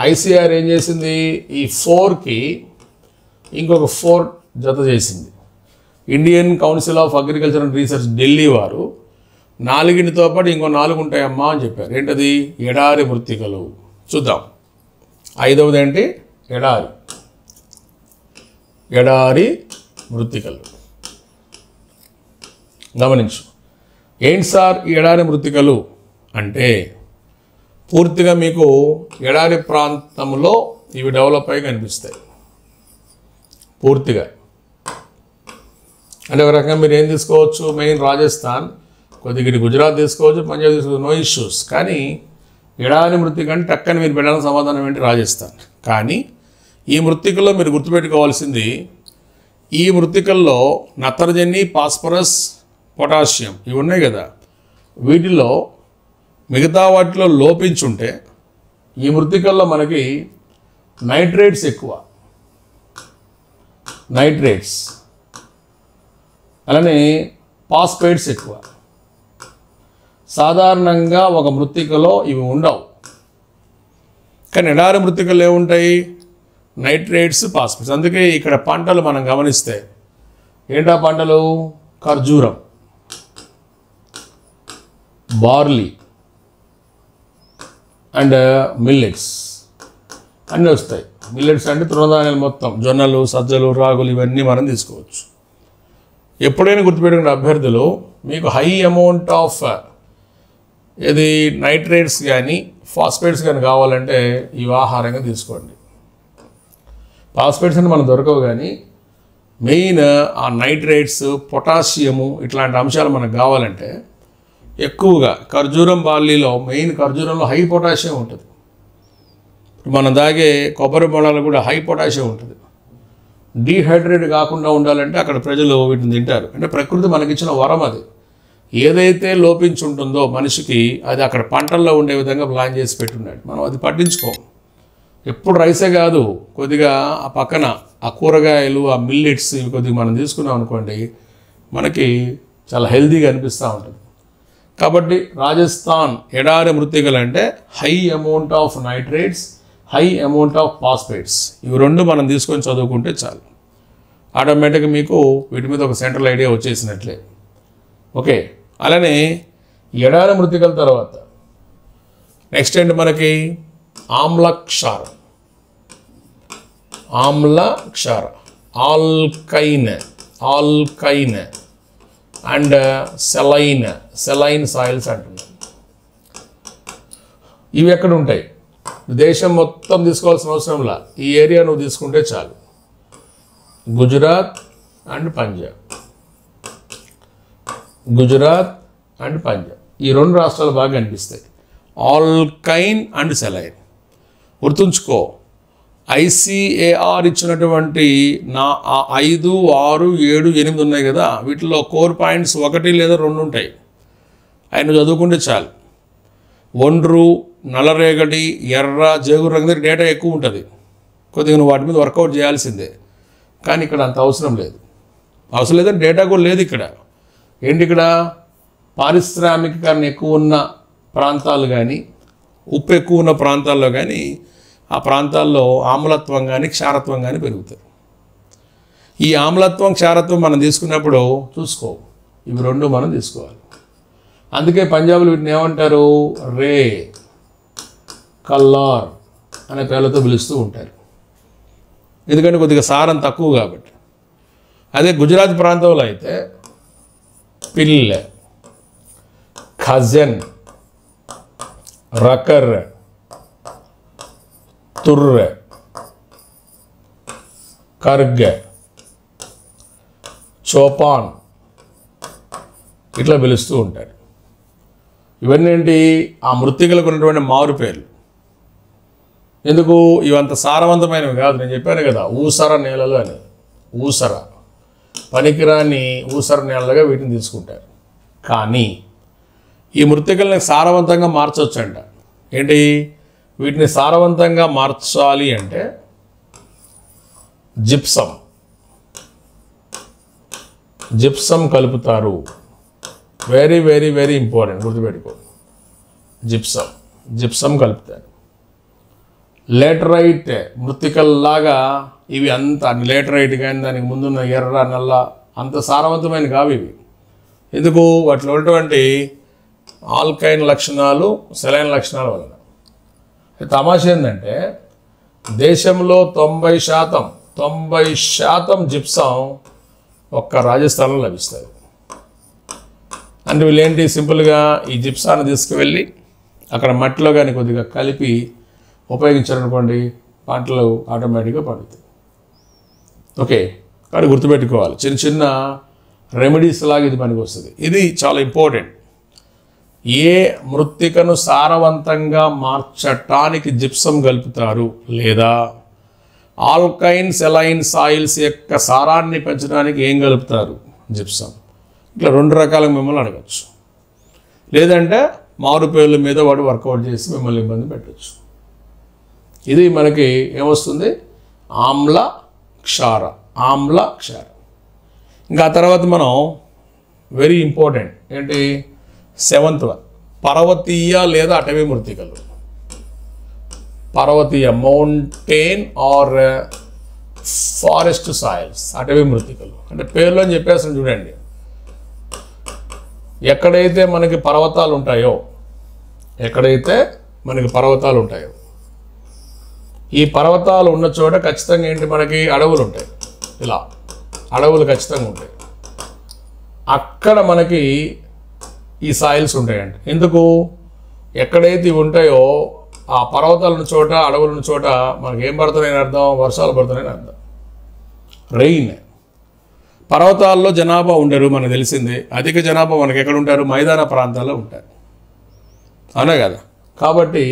ICR ఏం చేసింది? ఈ 4కి ఇంకొక 4 జత చేసింది. Indian council of agriculture and research Delhi వారు 4తో పాటు ఇంకో 4 ఉంటాయమ్మా అని చెప్పారు. ఏంటది? ఎడారి మృత్తికలు. చూద్దాం. 5వది ఏంటి? ఎడారి మృత్తికలు. గమనించు. ఏంటి సార్ ఈ ఎడారి మృత్తికలు అంటే, పూర్తిగా మీకు ఎడారి ప్రాంతంలో ఇవి డెవలప్ అయ్యి కనిపిస్తాయి. పూర్తిగా అంటే ఒక రకంగా మీరు ఏం తీసుకోవచ్చు? మెయిన్ రాజస్థాన్, కొద్దిగా గుజరాత్ తీసుకోవచ్చు, పంజాబ్ తీసుకోవచ్చు, నో ఇష్యూస్. కానీ ఎడారి మృత్తిక అంటే టక్కని మీరు పెట్టాలని సమాధానం ఏంటి? రాజస్థాన్. కానీ ఈ మృత్తికల్లో మీరు గుర్తుపెట్టుకోవాల్సింది, ఈ మృత్తికల్లో నత్రజని, ఫాస్ఫరస్, పొటాషియం ఇవి ఉన్నాయి కదా, వీటిలో మిగతా వాటిలో లోపించుంటే ఈ మృత్తికల్లో మనకి నైట్రేట్స్ ఎక్కువ, నైట్రేట్స్, అలానే ఫాస్ఫేట్స్ ఎక్కువ. సాధారణంగా ఒక మృత్తికలో ఇవి ఉండవు. కానీ ఎడారి మృత్తికలు ఏముంటాయి? Nitrates, phosphates. అందుకే ఇక్కడ పంటలు మనం గమనిస్తే ఏంటా పంటలు? ఖర్జూరం, బార్లీ అండ్ మిల్లెట్స్ అన్నీ వస్తాయి. మిల్లెట్స్ అంటే తృణధాన్యాలు మొత్తం, జొన్నలు, సజ్జలు, రాగులు ఇవన్నీ మనం తీసుకోవచ్చు. ఎప్పుడైనా గుర్తుపెట్టుకునే అభ్యర్థులు, మీకు హై అమౌంట్ ఆఫ్ ఇది నైట్రేట్స్ కానీ ఫాస్ఫేట్స్ కానీ కావాలంటే ఇవి ఆహారంగా తీసుకోండి. ఫాస్ఫేట్స్ అంటే మనకు దొరకవు, కానీ మెయిన్ ఆ నైట్రేట్స్, పొటాషియము ఇట్లాంటి అంశాలు మనకు కావాలంటే ఎక్కువగా ఖర్జూరం, బార్లీలో మెయిన్ ఖర్జూరంలో హై పొటాషియం ఉంటుంది. మనం తాగే కొబ్బరి బొండాలు కూడా హై పొటాషియం ఉంటుంది. డీహైడ్రేట్ కాకుండా ఉండాలంటే అక్కడ ప్రజలు వీటిని తింటారు. అంటే ప్రకృతి మనకిచ్చిన వరం అది. ఏదైతే లోపించి ఉంటుందో మనిషికి అది అక్కడ పంటల్లో ఉండే విధంగా ప్లాన్ చేసి పెట్టున్నాడు. మనం అది పట్టించుకోం. ఎప్పుడు రైసే కాదు, కొద్దిగా ఆ పక్కన ఆ కూరగాయలు, ఆ మిల్లెట్స్ ఇవి కొద్దిగా మనం తీసుకున్నాం అనుకోండి, మనకి చాలా హెల్తీగా అనిపిస్తూ ఉంటుంది. కాబట్టి రాజస్థాన్ ఎడారి మృత్తికలు అంటే high amount of nitrates, high amount of phosphates, ఇవి 2 మనం తీసుకొని చదువుకుంటే చాలు. ఆటోమేటిక్గా మీకు వీటి మీద ఒక సెంట్రల్ ఐడియా వచ్చేసినట్లే. ఓకే. అలానే ఎడారి మృత్తికల తర్వాత నెక్స్ట్ ఏంటి మనకి? ఆమ్లక్షారం. ఆల్కైన్ అండ్ సెలైన్ సాయిల్స్ అంటున్నాం. ఇవి ఎక్కడ ఉంటాయి? దేశం మొత్తం తీసుకోవాల్సిన అవసరంలా ఈ ఏరియా నువ్వు తీసుకుంటే చాలు. గుజరాత్ అండ్ పంజాబ్ ఈ 2 రాష్ట్రాలు బాగా కనిపిస్తాయి. ఆల్కైన్ అండ్ సెలైన్. గుర్తుంచుకో, ఐసీఏఆర్ ఇచ్చినటువంటి 5, 6, 7, 8 ఉన్నాయి కదా, వీటిలో కోర్ పాయింట్స్ 1 లేదా 2 ఉంటాయి. ఆయన చదువుకుంటే చాలు. ఒండ్రు, నల్లరేగడి, ఎర్ర, జేగురు రంగు దగ్గర డేటా ఎక్కువ ఉంటుంది. కొద్దిగా నువ్వు వాటి మీద వర్కౌట్ చేయాల్సిందే. కానీ ఇక్కడ అంత అవసరం లేదని డేటా కూడా లేదు ఇక్కడ. ఏంటి ఇక్కడ? పారిశ్రామికీకరణ ఎక్కువ ఉన్న ప్రాంతాలు కానీ, ఉప్పు ఎక్కువ ఉన్న ప్రాంతాల్లో కానీ, ఆ ప్రాంతాల్లో ఆమ్లత్వం కానీ క్షారత్వం కానీ పెరుగుతాయి. ఈ ఆమ్లత్వం, క్షారత్వం మనం తీసుకున్నప్పుడు చూసుకో, ఇవి 2 మనం తీసుకోవాలి. అందుకే పంజాబ్లో వీటిని ఏమంటారు? రే, కల్లార్ అనే పేర్లతో పిలుస్తూ ఉంటారు. ఎందుకంటే కొద్దిగా సారం తక్కువ కాబట్టి. అదే గుజరాత్ ప్రాంతంలో అయితే పిల్లె, ఖజన్, రకర్, తుర్రె, కర్గె, చోపాన్ ఇట్లా పిలుస్తూ ఉంటారు. ఇవన్నీ ఏంటి? ఆ మృత్తికలకు ఉన్నటువంటి మారు పేర్లు. ఎందుకు? ఇవంత సారవంతమైనవి కాదు. నేను చెప్పాను కదా, ఊసర నేలలు అని. ఊసర పనికిరాని ఊసర నేలలుగా వీటిని తీసుకుంటారు. కానీ ఈ మృత్తికల్ని సారవంతంగా మార్చవచ్చంట. ఏంటి? వీటిని సారవంతంగా మార్చాలి అంటే జిప్సం కలుపుతారు. వెరీ వెరీ వెరీ ఇంపార్టెంట్, గుర్తుపెట్టుకో. జిప్సం జిప్సమ్ కలుపుతారు. లేటరైట్ మృత్తికల్లాగా ఇవి అంత లేటరైట్ కానీ దానికి ముందున్న ఎర్ర నల్ల అంత సారవంతమైన కావు ఇవి. ఎందుకు? వాటిలో ఉన్నటువంటి ఆల్కైన్ లక్షణాలు సెలైన్ లక్షణాల వలన. తమాషా ఏంటంటే దేశంలో 90% జిప్సం ఒక్క రాజస్థాన్లో లభిస్తుంది. అంటే వీళ్ళేంటి సింపుల్గా ఈ జిప్సాన్ని తీసుకువెళ్ళి అక్కడ మట్టిలో కానీ కొద్దిగా కలిపి ఉపయోగించారనుకోండి, పంటలు ఆటోమేటిక్గా పండుతాయి. ఓకే, కానీ గుర్తుపెట్టుకోవాలి, చిన్న చిన్న రెమెడీస్ లాగా ఇది పనికి వస్తుంది. ఇది చాలా ఇంపార్టెంట్. ఏ మృత్తికను సారవంతంగా మార్చటానికి జిప్సం కలుపుతారు, లేదా ఆల్కైన్ సెలైన్ సాయిల్స్ యొక్క సారాన్ని పెంచడానికి ఏం కలుపుతారు? జిప్సం. ఇట్లా 2 రకాలుగా మిమ్మల్ని అడగచ్చు. లేదంటే మారు పేర్ల మీద వాడు వర్కౌట్ చేసి మిమ్మల్ని ఇబ్బంది పెట్టచ్చు. ఇది మనకి ఏమొస్తుంది? ఆమ్ల క్షార. ఇంకా తర్వాత మనం వెరీ ఇంపార్టెంట్ ఏంటి? 7th వన్, పర్వతీయ లేదా అటవీ మృత్తికలు. పర్వతీయ మౌంటైన్ ఆర్ ఫారెస్ట్ సాయిల్స్, అటవీ మృత్తికలు. అంటే పేర్లో అని చెప్పేస్తాను చూడండి. ఎక్కడైతే మనకి పర్వతాలు ఉంటాయో ఈ పర్వతాలు ఉన్న చోట ఖచ్చితంగా ఏంటి? మనకి అడవులు ఉంటాయి. ఇలా అడవులు ఖచ్చితంగా ఉంటాయి. అక్కడ మనకి ఈ సాయిల్స్ ఉంటాయండి. ఎందుకు? ఎక్కడైతే ఇవి ఉంటాయో ఆ పర్వతాలు ఉన్న చోట, అడవులు ఉన్న చోట మనకి ఏం పడుతున్నాయని అర్థం? వర్షాలు పడుతున్నాయని అర్థం. రెయిన్. పర్వతాల్లో జనాభా ఉండరు, మనకు తెలిసిందే. అధిక జనాభా మనకి ఎక్కడ ఉంటారు? మైదాన ప్రాంతాల్లో ఉంటారు, అవునా కదా? కాబట్టి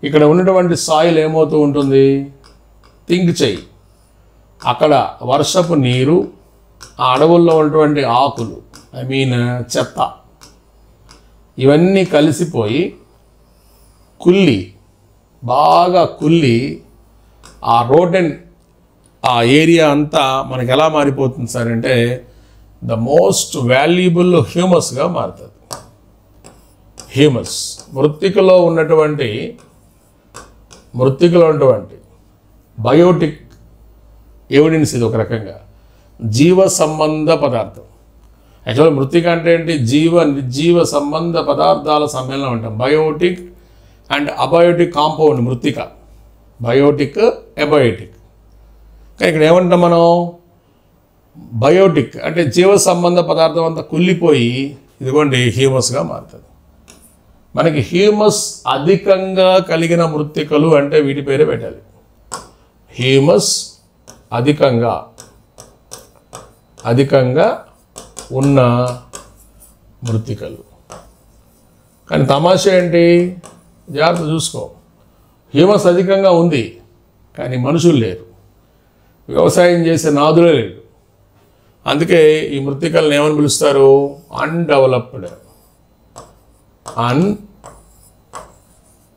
ఇక్కడ ఉన్నటువంటి సాయిల్ ఏమవుతూ ఉంటుంది? థింక్ చెయ్యి. అక్కడ వర్షపు నీరు, ఆ అడవుల్లో ఉన్నటువంటి ఆకులు, చెత్త, ఇవన్నీ కలిసిపోయి బాగా కుళ్ళి ఆ రోటెన్ ఆ ఏరియా అంతా మనకి ఎలా మారిపోతుంది సార్ అంటే ద మోస్ట్ వాల్యుబుల్ హ్యూమస్గా మారుతుంది. హ్యూమస్ మృత్తికలో ఉన్నటువంటి బయోటిక్ ఎవిడెన్స్. ఇది ఒక రకంగా జీవ సంబంధ పదార్థం. యాక్చువల్గా మృత్తిక అంటే ఏంటి? నిర్జీవ సంబంధ పదార్థాల సమ్మేళనం అంటాం. బయోటిక్ అండ్ అబయోటిక్ కాంపౌండ్ మృత్తిక. Biotic, abiotic. కానీ ఇక్కడ ఏమంటాం మనం? బయోటిక్ అంటే జీవ సంబంధ పదార్థం అంతా కుళ్ళిపోయి ఇదిగోండి హ్యూమస్గా మారుతుంది. మనకి హ్యూమస్ అధికంగా కలిగిన మృత్తికలు అంటే వీటి పేరే పెట్టాలి. హ్యూమస్ అధికంగా ఉన్న మృత్తికలు. కానీ తమాషా ఏంటి? జాగ్రత్త చూసుకో. హ్యూమస్ అధికంగా ఉంది కానీ మనుషులు లేరు, వ్యవసాయం చేసే నాదులే లేరు. అందుకే ఈ మృత్తికలను ఏమని పిలుస్తారు?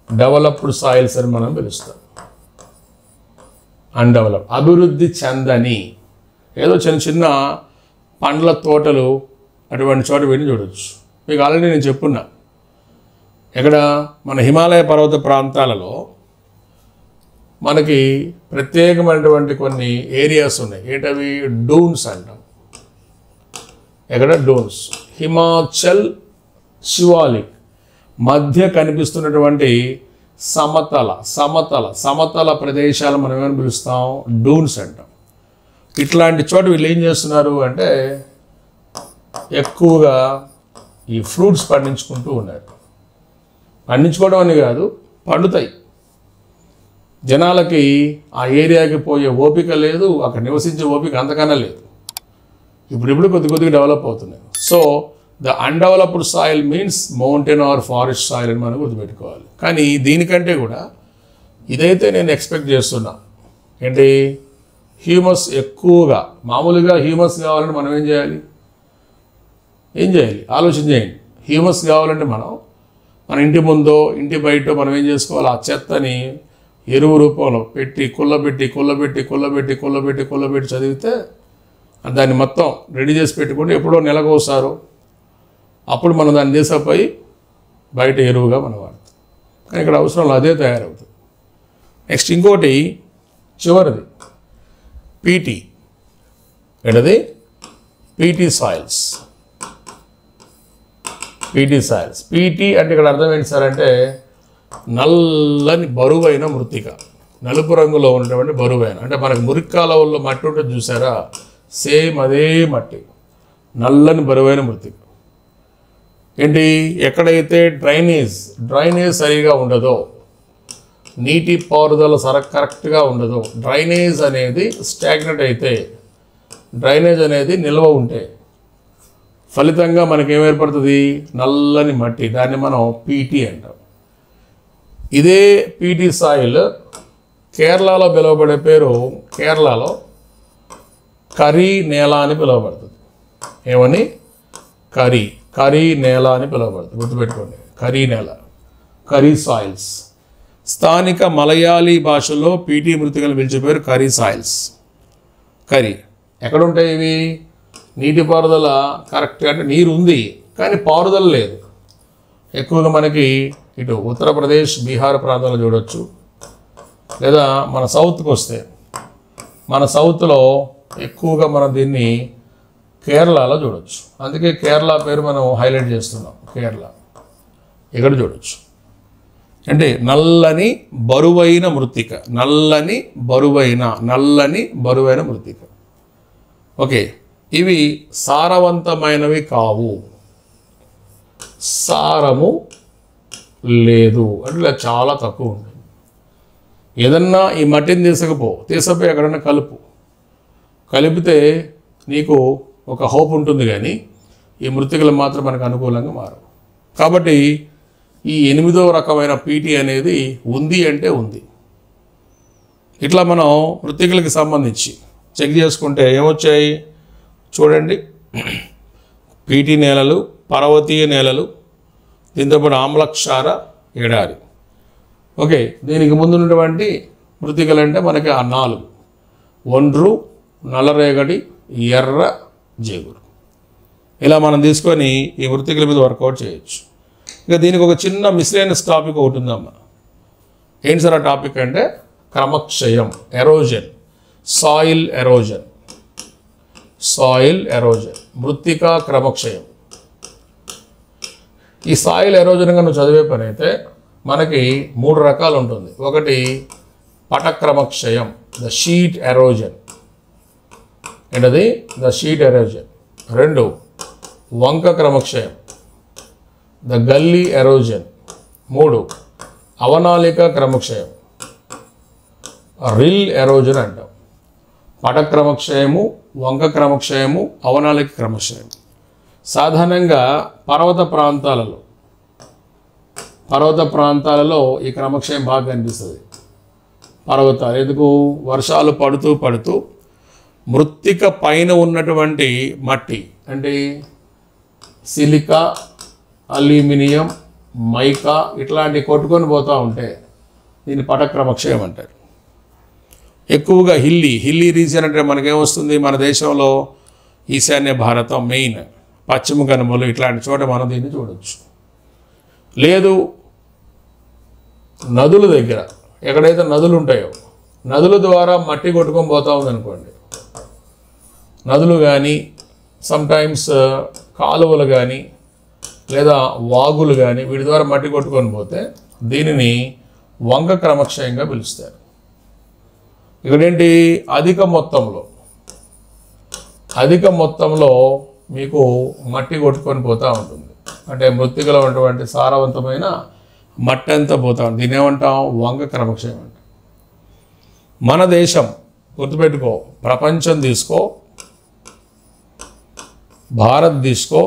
అన్డెవలప్డ్ సాయిల్స్ అని మనం పిలుస్తాం. అభివృద్ధి చెందని. ఏదో చిన్న చిన్న పండ్ల తోటలు అటువంటి చోట వెళ్ళి చూడవచ్చు. మీకు ఆల్రెడీ నేను చెప్పున్నా, ఇక్కడ మన హిమాలయ పర్వత ప్రాంతాలలో మనకి ప్రత్యేకమైనటువంటి కొన్ని ఏరియాస్ ఉన్నాయి. ఏంటవి? డూన్స్ అంటాం. ఎక్కడ? డూన్స్. హిమాచల్, శివాలిక్ మధ్య కనిపిస్తున్నటువంటి సమతల ప్రదేశాలు మనం ఏమని పిలుస్తాం? డూన్స్ అంటాం. ఇట్లాంటి చోట వీళ్ళు ఏం చేస్తున్నారు అంటే ఎక్కువగా ఈ ఫ్రూట్స్ పండించుకుంటూ ఉన్నారు. పండించుకోవడం అని కాదు, పండుతాయి. జనాలకి ఆ ఏరియాకి పోయే ఓపిక లేదు, అక్కడ నివసించే ఓపిక అంతకన్నా లేదు. ఇప్పుడు కొద్దిగా డెవలప్ అవుతున్నాయి. So the undeveloped soil means mountain or forest soil అని మనం గుర్తుపెట్టుకోవాలి. కానీ దీనికంటే కూడా ఇదైతే నేను ఎక్స్పెక్ట్ చేస్తున్నా. ఏంటి? హ్యూమస్ ఎక్కువగా. మామూలుగా హ్యూమస్ కావాలంటే మనం ఏం చేయాలి? ఆలోచన చేయండి. హ్యూమస్ కావాలంటే మన ఇంటి ముందో ఇంటి బయట మనం ఏం చేసుకోవాలి? ఆ చెత్తని ఎరువు రూపంలో పెట్టి కుళ్ళబెట్టి చదివితే దాన్ని మొత్తం రెడీ చేసి పెట్టుకుంటే ఎప్పుడో నెలకోసారో అప్పుడు మనం దాన్ని తీసుకుపోయి బయట ఎరువుగా మనం వాడతాం. కానీ ఇక్కడ అవసరంలో అదే తయారవుతుంది. నెక్స్ట్ ఇంకోటి చివరిది పీటీ. ఏంటది? PT soils. PT soils. PT అంటే ఇక్కడ అర్థం ఏంటి సార్ అంటే నల్లని బరువైన మృత్తిక, నలుపు రంగులో ఉన్నటువంటి బరువైన, అంటే మనకు మురికి కాలువల్లో మట్టి ఉంటుంది చూసారా, సేమ్ అదే మట్టి, నల్లని బరువైన మృత్తిక. ఏంటి? ఎక్కడైతే డ్రైనేజ్ సరిగా ఉండదో, నీటి పారుదల కరెక్ట్గా ఉండదో, డ్రైనేజ్ అనేది స్టాగ్నెట్ అయితే, డ్రైనేజ్ అనేది నిల్వ ఉంటే ఫలితంగా మనకి ఏం ఏర్పడుతుంది? నల్లని మట్టి. దాన్ని మనం పీటీ అంటాం. ఇదే పీటీ సాయిల్ కేరళలో పిలువబడే పేరు, కేరళలో కరీ నేల అని పిలువబడుతుంది. ఏమని? కరీ నేల అని పిలువబడుతుంది. గుర్తుపెట్టుకోండి, కరీ నేల, కరీ సాయిల్స్. స్థానిక మలయాళీ భాషలో పీటీ మృతికలు పిలిచే పేరు కరీ సాయిల్స్. కరీ ఎక్కడుంటాయి ఇవి? నీటిపారుదల కరెక్ట్గా, అంటే నీరు ఉంది కానీ పారుదల లేదు. ఎక్కువగా మనకి ఇటు ఉత్తరప్రదేశ్, బీహార్ ప్రాంతాల్లో చూడవచ్చు. లేదా మన సౌత్కి వస్తే, మన సౌత్లో ఎక్కువగా మనం దీన్ని కేరళలో చూడవచ్చు. అందుకే కేరళ పేరు మనం హైలైట్ చేస్తున్నాం. కేరళ ఇక్కడ చూడవచ్చు. అంటే నల్లని బరువైన మృత్తిక, నల్లని బరువైన మృత్తిక. ఓకే, ఇవి సారవంతమైనవి కావు, సారము లేదు అంటే చాలా తక్కువ ఉంటుంది. ఏదన్నా ఈ మట్టిని తీసుకుపోయి ఎక్కడన్నా కలిపితే నీకు ఒక హోప్ ఉంటుంది, కానీ ఈ మృత్తికలు మాత్రం మనకు అనుకూలంగా మారవు. కాబట్టి ఈ 8వ రకమైన పీటీ అనేది ఉంది అంటే ఉంది. ఇట్లా మనం మృత్తికలకు సంబంధించి చెక్ చేసుకుంటే ఏమొచ్చాయి చూడండి. పీటీ నేలలు, పర్వతీయ నేలలు, దీంతోపాటు ఆమ్లక్షార ఎడారి. ఓకే, దీనికి ముందున్నటువంటి మృత్తికలు అంటే మనకి ఆ 4: ఒండ్రు, నల్లరేగడి, ఎర్ర, జేగురు. ఇలా మనం తీసుకొని ఈ మృత్తికల మీద వర్కౌట్ చేయొచ్చు. ఇక దీనికి ఒక చిన్న మిస్లేనియస్ టాపిక్ ఒకటి ఉందమ్మా. ఏంటి సార్ ఆ టాపిక్ అంటే క్రమక్షయం, ఎరోజన్, సాయిల్ ఎరోజన్, మృత్తికా క్రమక్షయం. ఈ సాయిల్ ఎరోజన్ గా నువ్వు చదివే పని అయితే మనకి 3 రకాలు ఉంటుంది. ఒకటి పటక్రమక్షయం, ద షీట్ ఎరోజన్. ఏంటది? The sheet erosion. 2 వంక క్రమక్షయం, ద గల్లీ ఎరోజన్. 3 అవనాలిక క్రమక్షయం, రిల్ ఎరోజన్ అంటాం. పటక్రమక్షయము, వంక క్రమక్షయము, అవనాలిక క్రమక్షయం. సాధారణంగా పర్వత ప్రాంతాలలో ఈ క్రమక్షయం బాగా కనిపిస్తుంది. పర్వతాలు ఎందుకు? వర్షాలు పడుతూ మృత్తిక పైన ఉన్నటువంటి మట్టి అంటే సిలికా, అల్యూమినియం, మైకా ఇట్లాంటి కొట్టుకొని పోతూ ఉంటే దీన్ని పటక్రమక్షయం అంటారు. ఎక్కువగా హిల్లీ రీజియన్ అంటే మనకేమొస్తుంది? మన దేశంలో ఈశాన్య భారతం మెయిన్, పశ్చిమ కనుమలు ఇట్లాంటి చోట మనం దీన్ని చూడవచ్చు. లేదు నదుల దగ్గర, ఎక్కడైతే నదులు ఉంటాయో నదుల ద్వారా మట్టి కొట్టుకొని పోతూ ఉందనుకోండి, నదులు కానీ సమ్టైమ్స్ కాలువలు కానీ లేదా వాగులు కానీ వీటి ద్వారా మట్టి కొట్టుకొని పోతే దీనిని వంక క్రమక్షయంగా పిలుస్తారు. ఇక్కడేంటి? అధిక మొత్తంలో మీకు మట్టి కొట్టుకొని పోతూ ఉంటుంది. అంటే మృత్తికలో ఉన్నటువంటి సారవంతమైన మట్టి అంతా పోతా ఉంటుంది. దీని ఏమంటాం? వంక క్రమక్షయం అంట. మన దేశం గుర్తుపెట్టుకో, ప్రపంచం తీసుకో, భారత్ తీసుకో,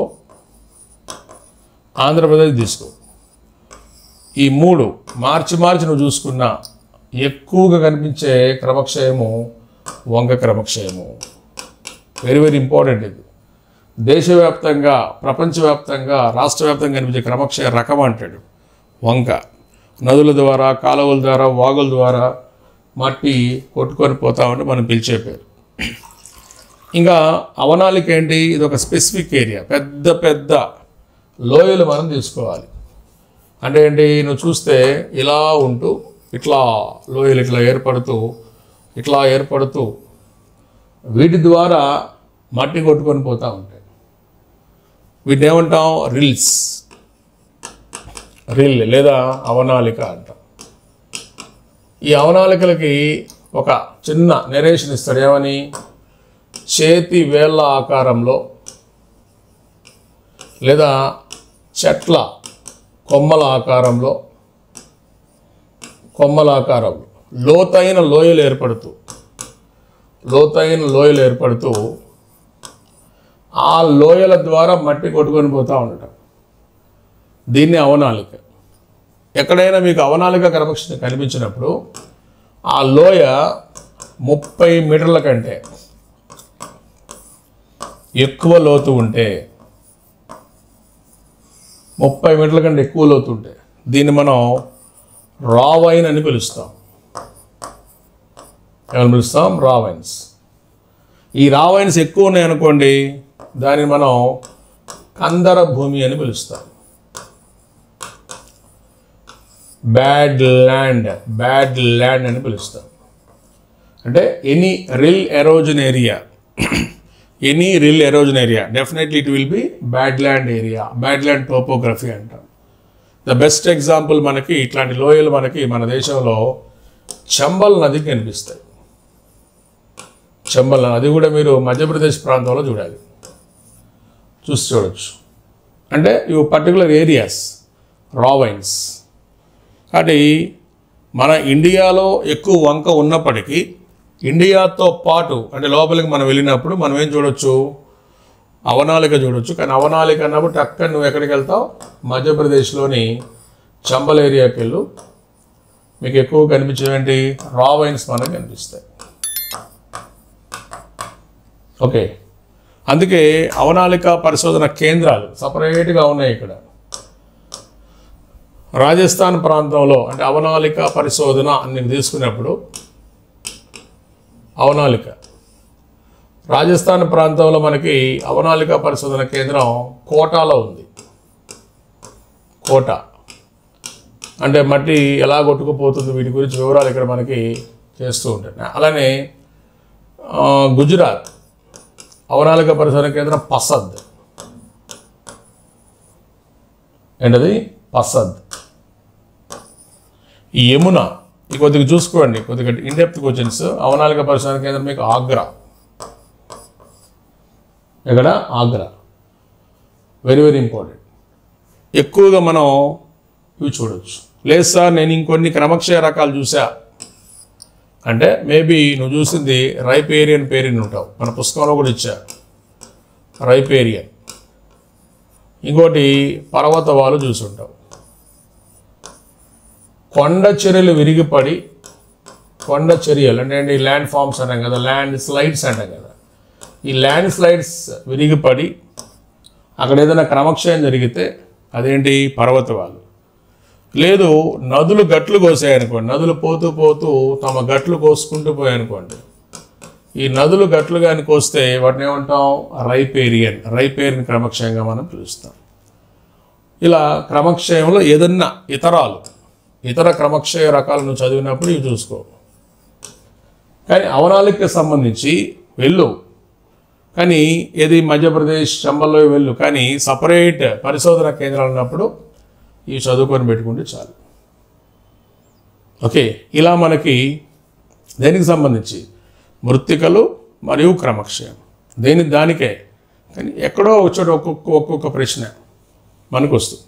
ఆంధ్రప్రదేశ్ తీసుకో, ఈ 3 మార్చి నువ్వు చూసుకున్నా ఎక్కువగా కనిపించే క్రమక్షయము వంక క్రమక్షయము. Very important. ఇది దేశవ్యాప్తంగా, ప్రపంచవ్యాప్తంగా, రాష్ట్రవ్యాప్తంగా కనిపించే క్రమక్షయ రకం అంటాడు వంక. నదుల ద్వారా, కాలువల ద్వారా, వాగుల ద్వారా మట్టి కొట్టుకొని పోతా ఉంటే మనం పిలిచే పేరు. ఇంకా అవనాలిక ఏంటి? ఇది ఒక స్పెసిఫిక్ ఏరియా, పెద్ద లోయలు మనం తీసుకోవాలి. అంటే ఏంటి, నువ్వు చూస్తే ఇలా ఉంటూ ఇట్లా లోయలు ఇట్లా ఏర్పడుతూ వీటి ద్వారా మట్టి కొట్టుకొని పోతూ ఉంటాయి. వీటిని ఏమంటాం, రిల్ లేదా అవనాలిక అంటాం. ఈ అవనాలికలకి ఒక చిన్న నెరేషన్ ఇస్తాడు. ఏమని, చేతి వేళ్ళ ఆకారంలో లేదా చెట్ల కొమ్మల ఆకారంలో లోతైన లోయలు ఏర్పడుతూ ఆ లోయల ద్వారా మట్టి కొట్టుకొని పోతూ ఉండటం. దీన్ని అవనాలిక. ఎక్కడైనా మీకు అవనాలిక కనిపించినప్పుడు ఆ లోయ 30 మీటర్ల కంటే ఎక్కువ లోతు ఉంటే, 30 మీటర్ల కంటే ఎక్కువ లోతు ఉంటే దీన్ని మనం రావైన్ అని పిలుస్తాం. ఏమని పిలుస్తాం, రావైన్స్. ఈ రావైన్స్ ఎక్కువ ఉన్నాయి అనుకోండి, దాన్ని మనం కందర భూమి అని పిలుస్తాం. బ్యాడ్ ల్యాండ్ అని పిలుస్తాం. అంటే any reel erosion area definitely it will be bad land area, bad land topography అంటాం. ద బెస్ట్ ఎగ్జాంపుల్ మనకి ఇట్లాంటి లోయలు మనకి మన దేశంలో చంబల్ నదికి కనిపిస్తాయి. చంబల్ నది కూడా మీరు మధ్యప్రదేశ్ ప్రాంతంలో చూడొచ్చు. అంటే ఇవి పర్టికులర్ ఏరియాస్, రావైన్స్. కాబట్టి మన ఇండియాలో ఎక్కువ వంక ఉన్నప్పటికీ ఇండియాతో పాటు అంటే లోపలికి మనం వెళ్ళినప్పుడు మనం ఏం చూడొచ్చు, అవనాలిక చూడొచ్చు. కానీ అవనాలిక అన్నప్పుడు టక్కన నువ్వు ఎక్కడికి వెళ్తావు, మధ్యప్రదేశ్లోని చంబల్ ఏరియాకి వెళ్ళు, మీకు ఎక్కువ కనిపించేటువంటి రావైన్స్ మనకు కనిపిస్తాయి. ఓకే, అందుకే అవనాలిక పరిశోధన కేంద్రాలు సపరేట్గా ఉన్నాయి ఇక్కడ. రాజస్థాన్ ప్రాంతంలో అంటే అవనాలిక పరిశోధన అని తీసుకున్నప్పుడు అవనాలిక రాజస్థాన్ ప్రాంతంలో మనకి అవనాలిక పరిశోధన కేంద్రం కోటాలో ఉంది. కోటా అంటే మట్టి ఎలా కొట్టుకుపోతుంది వీటి గురించి వివరాలు ఇక్కడ మనకి చేస్తూ ఉంటాయి. అలానే గుజరాత్ అవనాలిక పరిశోధన కేంద్రం పసద్. ఏంటది, పసద్. ఈ యమున ఈ కొద్దిగా చూసుకోండి, కొద్దిగా ఇన్డెప్త్ క్వశ్చన్స్. అవనాలిక పరిశోధన కేంద్రం మీకు ఆగ్రా. ఎక్కడ, ఆగ్రా. Very very important. ఎక్కువగా మనం ఇవి చూడవచ్చు. లేదు సార్ నేను ఇంకొన్ని క్రమక్షయ రకాలు చూసా అంటే మేబీ నువ్వు చూసింది రైపేరియన్ ఉంటావు, మన పుస్తకంలో కూడా ఇచ్చా రైపేరియన్. ఇంకోటి పర్వత వాళ్ళు చూసుంటావు. కొండ చర్యలు విరిగిపడి, కొండ చర్యలు అంటే ల్యాండ్ ఫామ్స్ అంటాం కదా, ల్యాండ్ స్లైడ్స్ అంటాం కదా. ఈ ల్యాండ్ స్లైడ్స్ విరిగిపడి అక్కడ ఏదైనా క్రమక్షయం జరిగితే అదేంటి, పర్వత వాళ్ళు. లేదు నదులు గట్లు కోసాయనుకోండి, నదులు పోతూ తమ గట్లు కోసుకుంటూ పోయాయనుకోండి, ఈ నదులు గట్లు కానీ కోస్తే వాటిని ఏమంటాం, రైపేరియన్ క్రమక్షయంగా మనం పిలుస్తాం. ఇలా క్రమక్షయంలో ఏదన్నా ఇతర క్రమక్షయ రకాలను చదివినప్పుడు ఇవి చూసుకో. కానీ అవనాలికకి సంబంధించి వెళ్ళు, కానీ ఏది మధ్యప్రదేశ్ చంబల్లో వెళ్ళు, కానీ సపరేట్ పరిశోధన కేంద్రాలు ఉన్నప్పుడు ఇవి చదువుకొని పెట్టుకుంటే చాలు. ఓకే, ఇలా మనకి దేనికి సంబంధించి మృత్తికలు మరియు క్రమక్షయం దానికే. కానీ ఎక్కడో వచ్చాడు ఒక్కొక్క ప్రశ్న మనకు వస్తుంది.